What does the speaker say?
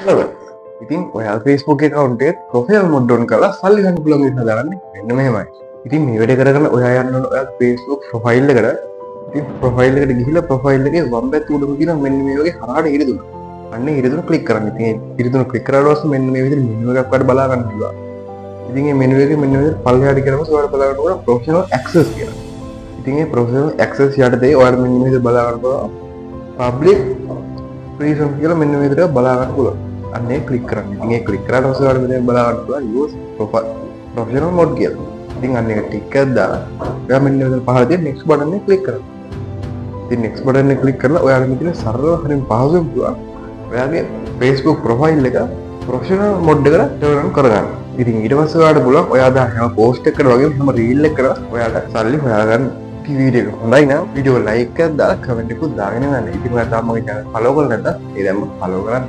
හොඳයි. ඉතින් ඔයා Facebook account එකේ profile mode on කරලා සල්ලි ගන්න පුළුවන් විදිහ හදාගන්න මෙන්න මෙහෙමයි. ඉතින් මේ වැඩේ කරගන්න ඔයා යන්න ඕන ඔයා Facebook profile එකට. ඉතින් profile එකට ගිහිල්ලා profile එකේ වම් පැත්ත උඩම තියෙන මෙන්න මේ වගේ හරහට ඉරිදුන. අන්න ඉරිදුන click කරන්න. ඉතින් ඉරිදුන click කරලා පස්සේ මෙන්න මේ විදිහට menu එකක් වඩ බලා ගන්න පුළුවන්. ඉතින් මේ menu එකේ මෙන්න මේ විදිහට පල්ලෙහාට ගියම ඔයාලට බලා ගන්න පුළුවන් professional access කියලා. ඉතින් මේ professional access යටතේ ඔයාලට මෙන්න මේ විදිහට බලා ගන්න පුළුවන් public reason කියලා මෙන්න මේ විදිහට බලා ගන්න පුළුවන්. අන්නේ ක්ලික් කරන්න. ඉතින් ඒ ක්ලික් කරාට පස්සේ ඔයාලට මෙතන බලා ගන්න පුළුවන් use professional mode කියලා. ඉතින් අන්න එක ටික් එකක් දාලා ඔයා මෙන්න මෙතන පහළ තියෙන next button එක ක්ලික් කරන්න. ඉතින් next button එක ක්ලික් කරලා ඔයාලට මෙතන සරලව හරියට පහසුවෙන් පුළුවන් ඔයාගේ Facebook profile එක professional mode එකට turn on කරගන්න. ඉතින් ඊට පස්සේ ඔයාලට පුළුවන් ඔයා දාන හැම post එකකට වගේම හැම reel එකකට ඔයාලට සල්ලි හොයාගන්න වීඩියෝ එක හොඳයි නම් වීඩියෝ ලයික් එකක් දාලා කමෙන්ට් එකක් දාගෙන යන්න. ඉතින් ඔයා තාම මගේ channel follow කරලා නැත්නම් ඒ දැම්ම follow කරන්න.